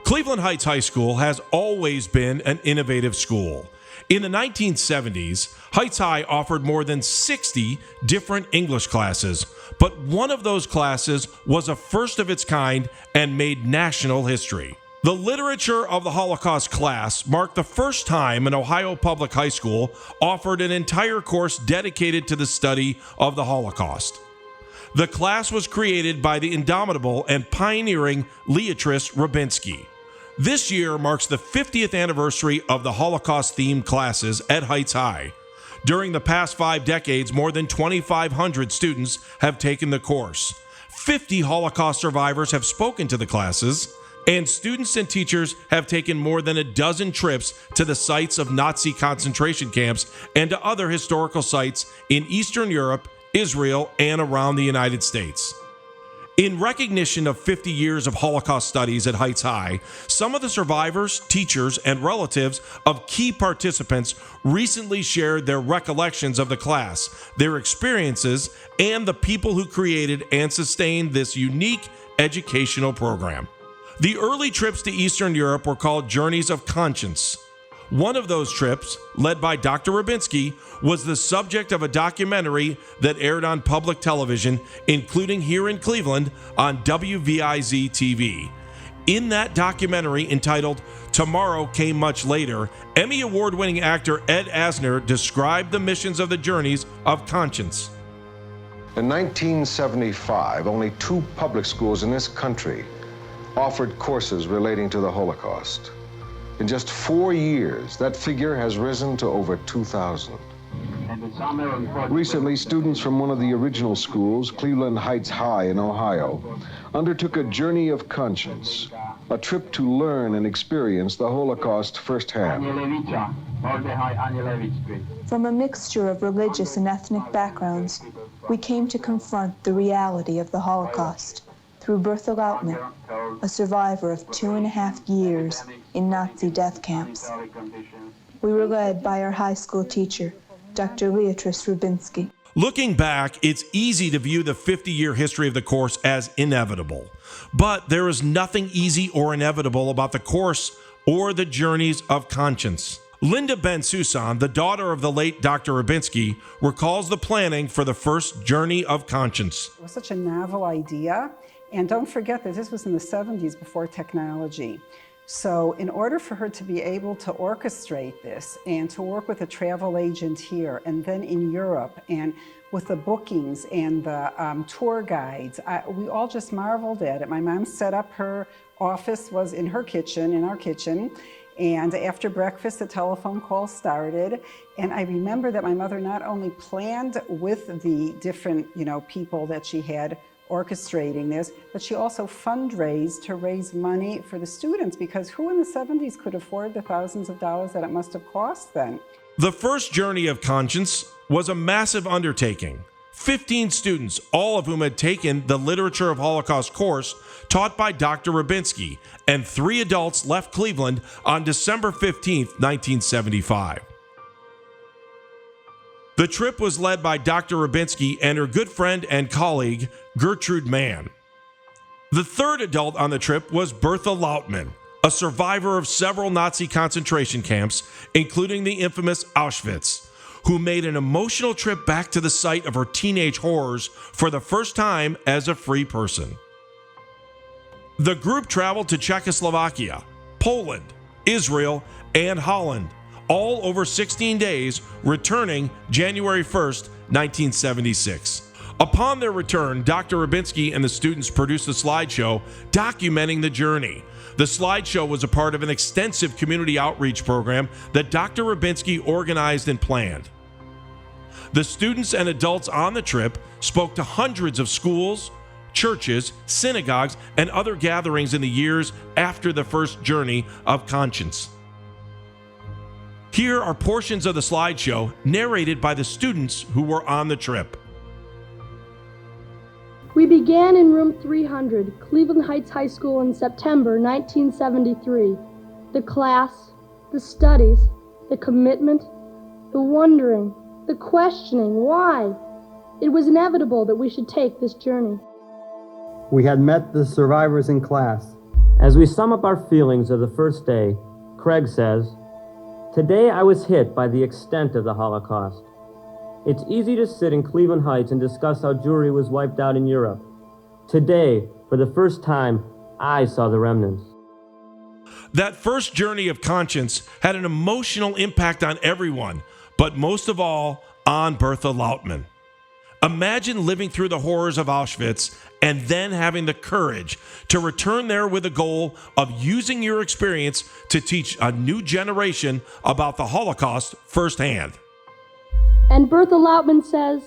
Cleveland Heights High School has always been an innovative school. In the 1970s, Heights High offered more than 60 different English classes, but one of those classes was a first of its kind and made national history. The Literature of the Holocaust class marked the first time an Ohio public high school offered an entire course dedicated to the study of the Holocaust. The class was created by the indomitable and pioneering Leatrice Rubinsky. This year marks the 50th anniversary of the Holocaust-themed classes at Heights High. During the past 5 decades, more than 2,500 students have taken the course. 50 Holocaust survivors have spoken to the classes, and students and teachers have taken more than a dozen trips to the sites of Nazi concentration camps and to other historical sites in Eastern Europe, Israel, and around the United States. In recognition of 50 years of Holocaust studies at Heights High, some of the survivors, teachers, and relatives of key participants recently shared their recollections of the class, their experiences, and the people who created and sustained this unique educational program. The early trips to Eastern Europe were called Journeys of Conscience. One of those trips, led by Dr. Rubinsky, was the subject of a documentary that aired on public television, including here in Cleveland on WVIZ TV. In that documentary entitled Tomorrow Came Much Later, Emmy Award-winning actor Ed Asner described the missions of the Journeys of Conscience. In 1975, only 2 public schools in this country offered courses relating to the Holocaust. In just 4 years, that figure has risen to over 2,000. Recently, students from one of the original schools, Cleveland Heights High in Ohio, undertook a journey of conscience, a trip to learn and experience the Holocaust firsthand. From a mixture of religious and ethnic backgrounds, we came to confront the reality of the Holocaust through Bertha Lautman, a survivor of 2.5 years in Nazi death camps. We were led by our high school teacher, Dr. Leatrice Rubinsky. Looking back, it's easy to view the 50-year history of the course as inevitable. But there is nothing easy or inevitable about the course or the Journeys of Conscience. Linda Ben-Susan, the daughter of the late Dr. Rubinsky, recalls the planning for the first Journey of Conscience. It was such a novel idea. And don't forget that this was in the 70s before technology. So in order for her to be able to orchestrate this and to work with a travel agent here and then in Europe and with the bookings and the tour guides, we all just marveled at it. My mom set up her office, was in her kitchen, in our kitchen, and after breakfast, the telephone call started. And I remember that my mother not only planned with the different, people that she had orchestrating this, but she also fundraised to raise money for the students, because who in the 70s could afford the thousands of dollars that it must have cost then? The first Journey of Conscience was a massive undertaking. 15 students, all of whom had taken the Literature of Holocaust course taught by Dr. Rubinsky, and 3 adults left Cleveland on December 15, 1975. The trip was led by Dr. Rubinsky and her good friend and colleague, Gertrude Mann. The third adult on the trip was Bertha Lautman, a survivor of several Nazi concentration camps, including the infamous Auschwitz, who made an emotional trip back to the site of her teenage horrors for the first time as a free person. The group traveled to Czechoslovakia, Poland, Israel, and Holland, all over 16 days, returning January 1st, 1976. Upon their return, Dr. Rubinsky and the students produced a slideshow documenting the journey. The slideshow was a part of an extensive community outreach program that Dr. Rubinsky organized and planned. The students and adults on the trip spoke to hundreds of schools, churches, synagogues, and other gatherings in the years after the first Journey of Conscience. Here are portions of the slideshow narrated by the students who were on the trip. We began in room 300, Cleveland Heights High School in September 1973. The class, the studies, the commitment, the wondering, the questioning, why? It was inevitable that we should take this journey. We had met the survivors in class. As we sum up our feelings of the first day, Craig says, "Today I was hit by the extent of the Holocaust. It's easy to sit in Cleveland Heights and discuss how Jewry was wiped out in Europe. Today, for the first time, I saw the remnants." That first journey of conscience had an emotional impact on everyone, but most of all on Bertha Lautman. Imagine living through the horrors of Auschwitz and then having the courage to return there with the goal of using your experience to teach a new generation about the Holocaust firsthand. And Bertha Lautman says,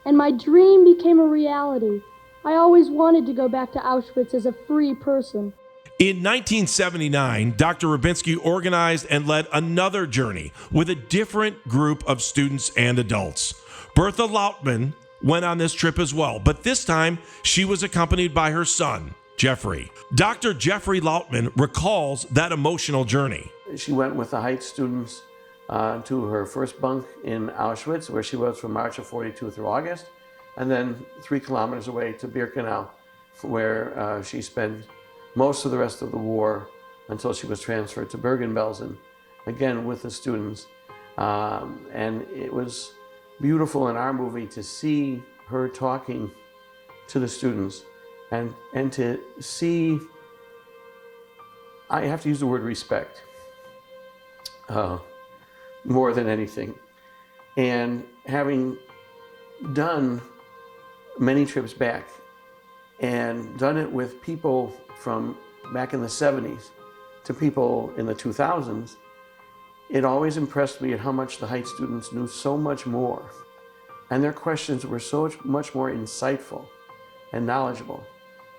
"And my dream became a reality. I always wanted to go back to Auschwitz as a free person." In 1979, Dr. Rubinsky organized and led another journey with a different group of students and adults. Bertha Lautman went on this trip as well, but this time she was accompanied by her son, Jeffrey. Dr. Jeffrey Lautman recalls that emotional journey. She went with the Heights students to her first bunk in Auschwitz, where she was from March of 42 through August, and then 3 kilometers away to Birkenau, where she spent most of the rest of the war until she was transferred to Bergen-Belsen, again with the students. And it was beautiful in our movie to see her talking to the students and to see, I have to use the word respect more than anything. And having done many trips back and done it with people from back in the 70s to people in the 2000s, it always impressed me at how much the Heights students knew so much more. And their questions were so much more insightful and knowledgeable,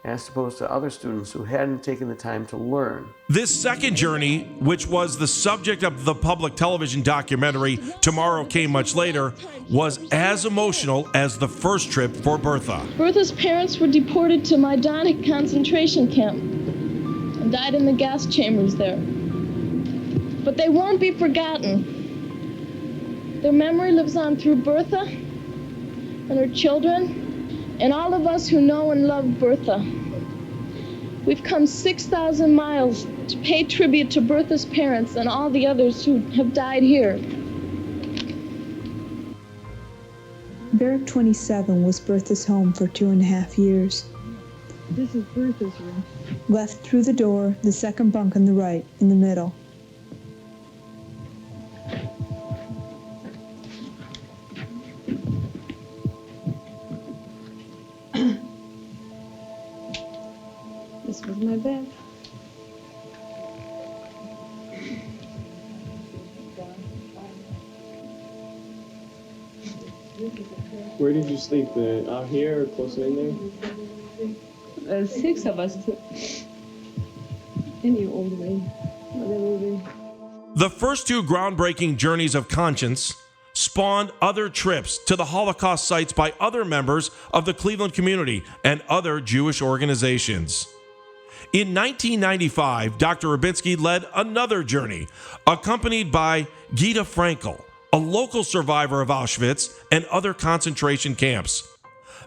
as opposed to other students who hadn't taken the time to learn. This second journey, which was the subject of the public television documentary Tomorrow Came Much Later, was as emotional as the first trip for Bertha. Bertha's parents were deported to Majdanek concentration camp and died in the gas chambers there. But they won't be forgotten. Their memory lives on through Bertha and her children and all of us who know and love Bertha. We've come 6,000 miles to pay tribute to Bertha's parents and all the others who have died here. Barrack 27 was Bertha's home for 2.5 years. This is Bertha's room. Left through the door, the second bunk on the right, in the middle. This was my bed. Where did you sleep? Out here or close in there? 6 of us. Any old way, whatever way. The first 2 groundbreaking journeys of conscience spawned other trips to the Holocaust sites by other members of the Cleveland community and other Jewish organizations. In 1995, Dr. Rubinsky led another journey, accompanied by Gita Frankel, a local survivor of Auschwitz and other concentration camps.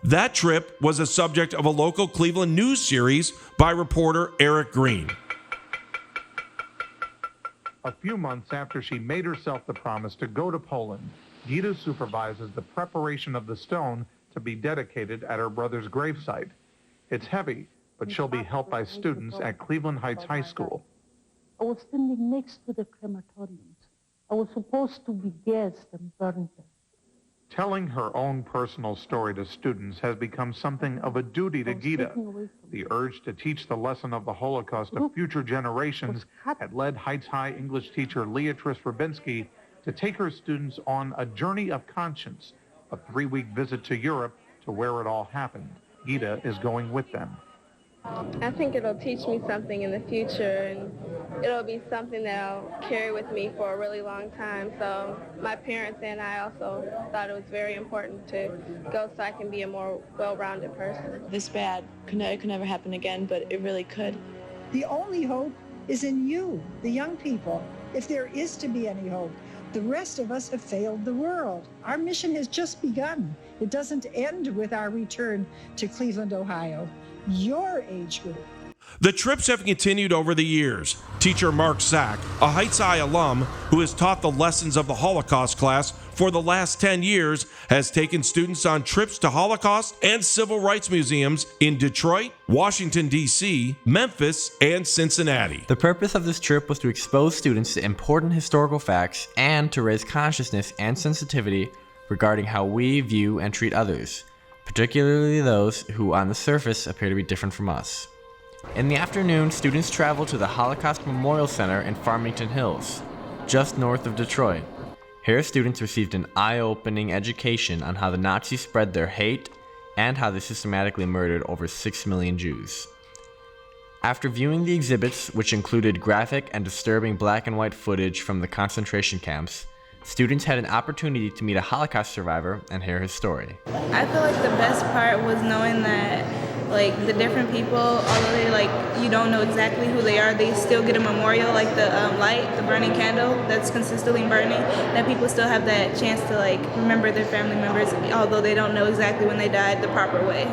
That trip was a subject of a local Cleveland news series by reporter Eric Green. A few months after she made herself the promise to go to Poland, Gita supervises the preparation of the stone to be dedicated at her brother's gravesite. It's heavy, but she'll be helped by students at Cleveland Heights High School. I was standing next to the crematorium. I was supposed to be gassed and burned. Telling her own personal story to students has become something of a duty to Gita. The urge to teach the lesson of the Holocaust to future generations had led Heights High English teacher Leatrice Rubinsky to take her students on a journey of conscience, a 3-week visit to Europe to where it all happened. Gita is going with them. I think it'll teach me something in the future, and it'll be something that I'll carry with me for a really long time. So my parents and I also thought it was very important to go so I can be a more well-rounded person. This bad could never happen again, but it really could. The only hope is in you, the young people, if there is to be any hope. The rest of us have failed the world. Our mission has just begun. It doesn't end with our return to Cleveland, Ohio. Your age group. The trips have continued over the years. Teacher Mark Sack, a Heights High alum who has taught the lessons of the Holocaust class for the last 10 years, has taken students on trips to Holocaust and civil rights museums in Detroit, Washington, D.C., Memphis, and Cincinnati. The purpose of this trip was to expose students to important historical facts and to raise consciousness and sensitivity regarding how we view and treat others, particularly those who on the surface appear to be different from us. In the afternoon, students traveled to the Holocaust Memorial Center in Farmington Hills, just north of Detroit. Here, students received an eye-opening education on how the Nazis spread their hate and how they systematically murdered over 6 million Jews. After viewing the exhibits, which included graphic and disturbing black and white footage from the concentration camps, students had an opportunity to meet a Holocaust survivor and hear his story. I feel like the best part was knowing that the different people, although they you don't know exactly who they are, they still get a memorial, like the light, the burning candle that's consistently burning, that people still have that chance to remember their family members, although they don't know exactly when they died the proper way.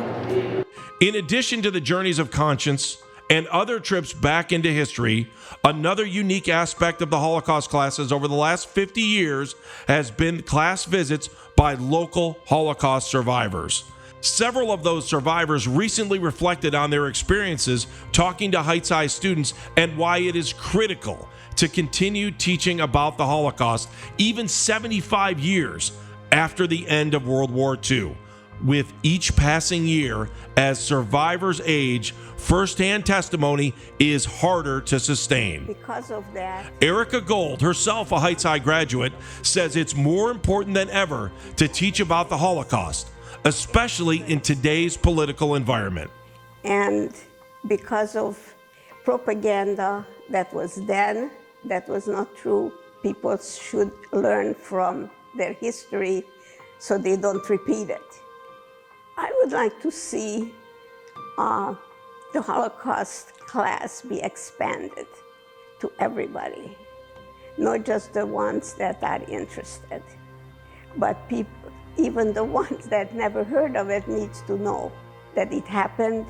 In addition to the journeys of conscience and other trips back into history, another unique aspect of the Holocaust classes over the last 50 years has been class visits by local Holocaust survivors. Several of those survivors recently reflected on their experiences talking to Heights High students and why it is critical to continue teaching about the Holocaust even 75 years after the end of World War II. With each passing year, as survivors age, firsthand testimony is harder to sustain. Because of that, Erica Gold, herself a Heights High graduate, says it's more important than ever to teach about the Holocaust, especially in today's political environment. And because of propaganda that was then, that was not true, people should learn from their history so they don't repeat it. I would like to see the Holocaust class be expanded to everybody, not just the ones that are interested, but people, even the ones that never heard of it, needs to know that it happened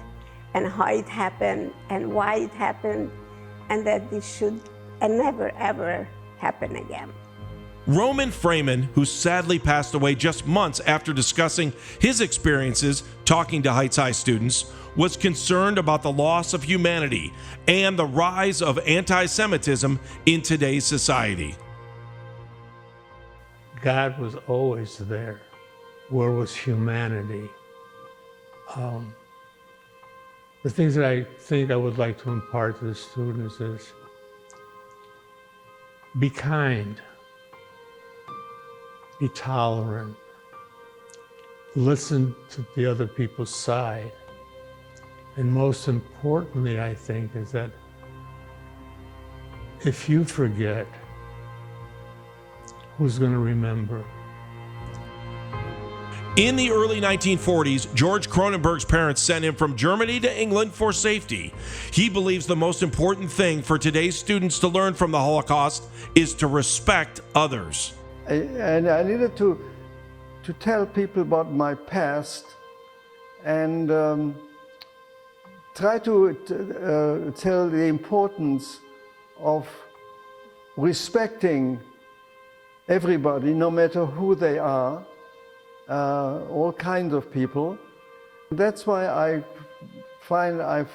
and how it happened and why it happened, and that this should never ever happen again. Roman Freeman, who sadly passed away just months after discussing his experiences talking to Heights High students, was concerned about the loss of humanity and the rise of anti-Semitism in today's society. God was always there. Where was humanity? The things that I think I would like to impart to the students is be kind, be tolerant, listen to the other people's side. And most importantly, I think, is that if you forget, who's going to remember? In the early 1940s, George Cronenberg's parents sent him from Germany to England for safety. He believes the most important thing for today's students to learn from the Holocaust is to respect others. And I needed to tell people about my past and try to tell the importance of respecting everybody, no matter who they are. All kinds of people. That's why I find I've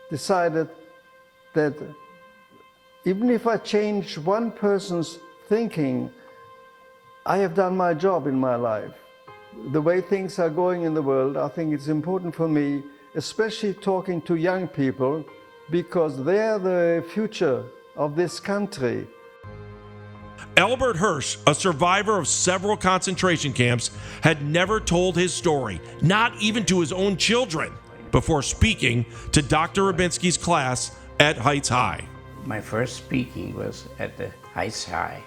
decided that even if I change one person's thinking, I have done my job in my life. The way things are going in the world, I think it's important for me, especially talking to young people, because they're the future of this country. Albert Hirsch, a survivor of several concentration camps, had never told his story, not even to his own children, before speaking to Dr. Rubinski's class at Heights High. My first speaking was at the Heights High.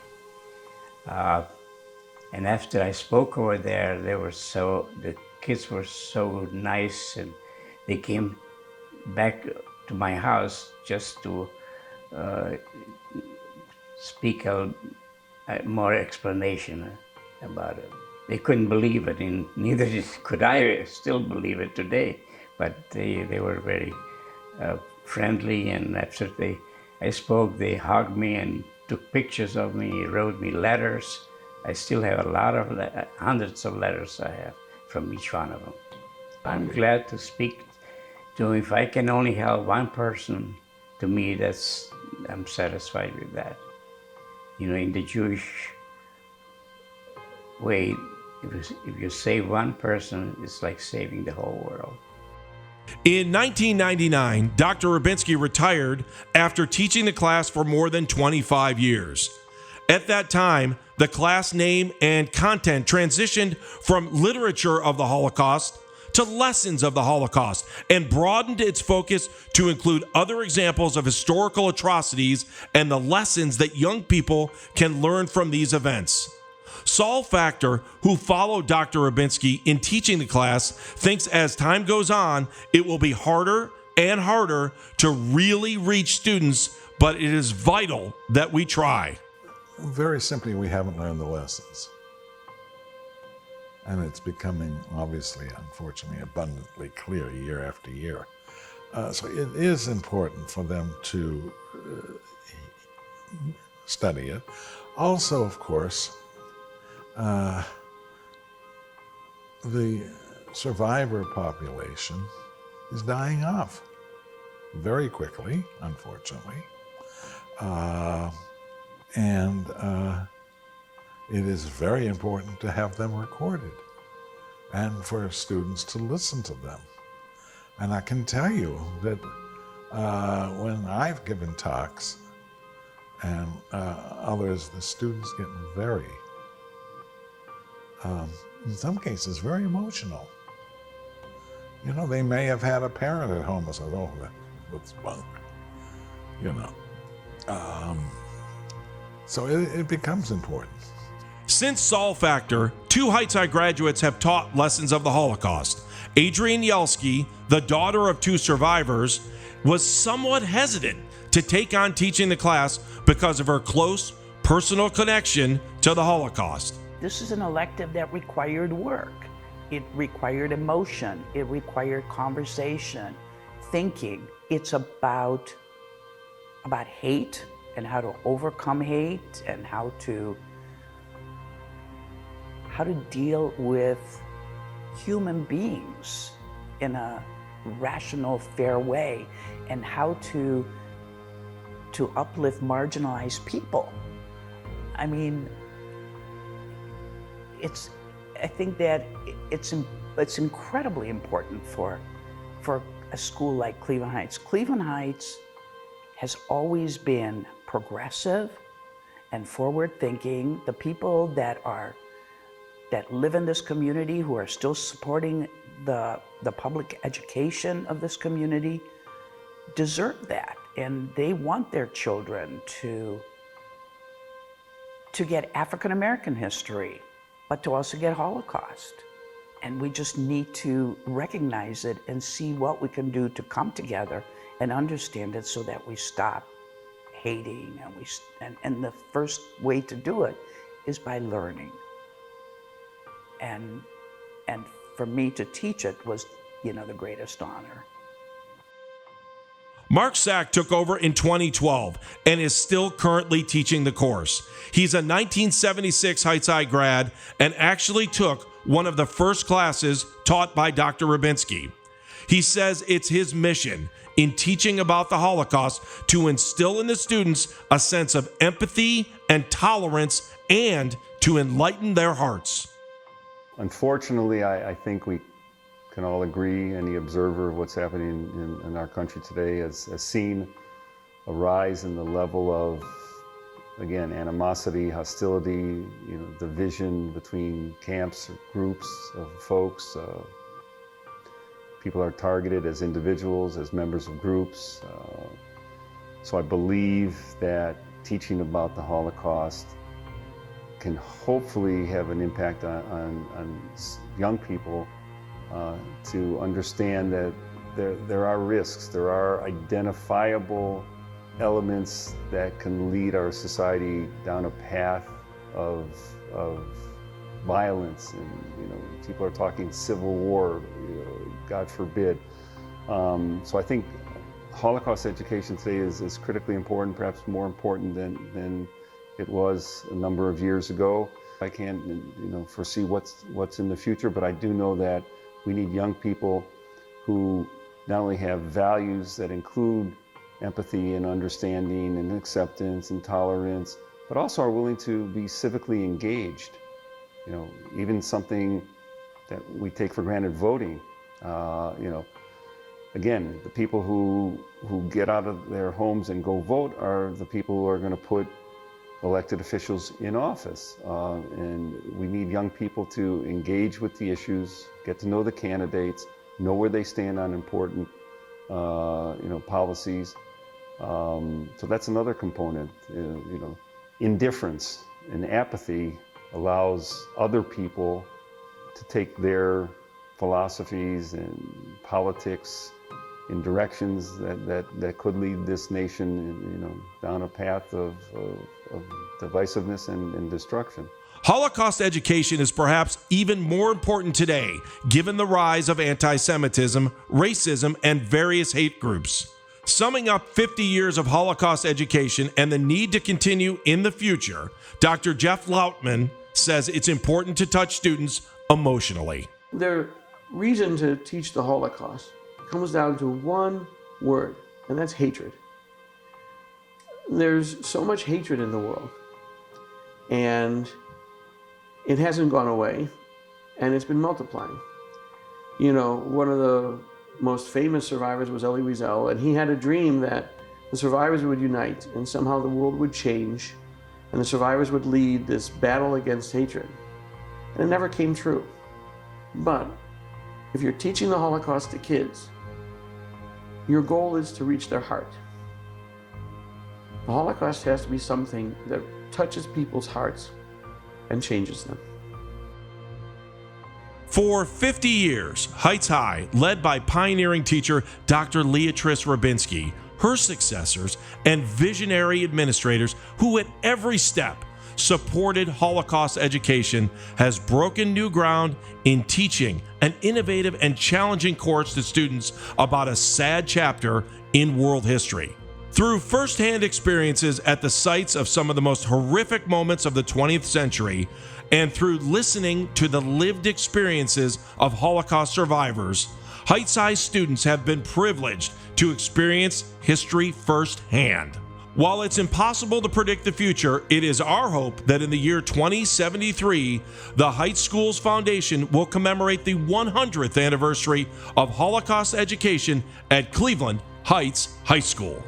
And after I spoke over there, the kids were so nice, and they came back to my house just to speak out more explanation about it. They couldn't believe it, and neither could I still believe it today, but they were very friendly, and after I spoke, they hugged me and took pictures of me, wrote me letters. I still have a lot of hundreds of letters I have from each one of them. I'm glad to speak to them. If I can only help one person, to me, I'm satisfied with that. You know, in the Jewish way, if you save one person, it's like saving the whole world. In 1999, Dr. Rubinsky retired after teaching the class for more than 25 years. At that time, the class name and content transitioned from literature of the Holocaust to lessons of the Holocaust and broadened its focus to include other examples of historical atrocities and the lessons that young people can learn from these events. Saul Factor, who followed Dr. Rubinsky in teaching the class, thinks as time goes on, it will be harder and harder to really reach students, but it is vital that we try. Very simply, we haven't learned the lessons. And it's becoming, obviously, unfortunately, abundantly clear year after year. So it is important for them to study it. Also, of course, the survivor population is dying off very quickly, unfortunately. And it is very important to have them recorded and for students to listen to them. And I can tell you that when I've given talks and others, the students get very, in some cases, very emotional. You know, they may have had a parent at home who said, oh, that's bunk, you know. So it becomes important. Since Saul Factor, 2 Heights High graduates have taught lessons of the Holocaust. Adrienne Yelsky, the daughter of 2 survivors, was somewhat hesitant to take on teaching the class because of her close personal connection to the Holocaust. This is an elective that required work. It required emotion. It required conversation, thinking. It's about hate and how to overcome hate and how to deal with human beings in a rational, fair way, and how to uplift marginalized people. I mean, I think that it's incredibly important for a school like Cleveland Heights. Cleveland Heights has always been progressive and forward-thinking. The people that live in this community, who are still supporting the public education of this community, deserve that, and they want their children to get African American history, but to also get Holocaust. And we just need to recognize it and see what we can do to come together and understand it so that we stop hating, and the first way to do it is by learning. And for me to teach it was, the greatest honor. Mark Sack took over in 2012 and is still currently teaching the course. He's a 1976 Heights High grad and actually took one of the first classes taught by Dr. Rubinsky. He says it's his mission in teaching about the Holocaust to instill in the students a sense of empathy and tolerance and to enlighten their hearts. Unfortunately, I think we can all agree, any observer of what's happening in our country today has seen a rise in the level of, again, animosity, hostility, division between camps or groups of folks. People are targeted as individuals, as members of groups. So I believe that teaching about the Holocaust can hopefully have an impact on young people to understand that there are risks, there are identifiable elements that can lead our society down a path of violence, and people are talking civil war, God forbid. So I think Holocaust education today is critically important, perhaps more important than it was a number of years ago. I can't foresee what's in the future, but I do know that we need young people who not only have values that include empathy and understanding and acceptance and tolerance, but also are willing to be civically engaged. Even something that we take for granted, voting. Again, the people who get out of their homes and go vote are the people who are going to put elected officials in office. And we need young people to engage with the issues, get to know the candidates, know where they stand on important policies. So that's another component. Indifference and apathy allows other people to take their philosophies and politics in directions that could lead this nation, down a path of divisiveness and destruction. Holocaust education is perhaps even more important today, given the rise of anti-Semitism, racism, and various hate groups. Summing up 50 years of Holocaust education and the need to continue in the future, Dr. Jeff Lautman says it's important to touch students emotionally. Their reason to teach the Holocaust comes down to one word, and that's hatred. There's so much hatred in the world, and it hasn't gone away, and it's been multiplying. One of the most famous survivors was Elie Wiesel, and he had a dream that the survivors would unite and somehow the world would change and the survivors would lead this battle against hatred. And it never came true. But if you're teaching the Holocaust to kids, your goal is to reach their heart. The Holocaust has to be something that touches people's hearts and changes them. For 50 years, Heights High, led by pioneering teacher Dr. Leatrice Rabinski, her successors, and visionary administrators who at every step supported Holocaust education, has broken new ground in teaching an innovative and challenging course to students about a sad chapter in world history. Through firsthand experiences at the sites of some of the most horrific moments of the 20th century, and through listening to the lived experiences of Holocaust survivors, Heights High students have been privileged to experience history firsthand. While it's impossible to predict the future, it is our hope that in the year 2073, the Heights Schools Foundation will commemorate the 100th anniversary of Holocaust education at Cleveland Heights High School.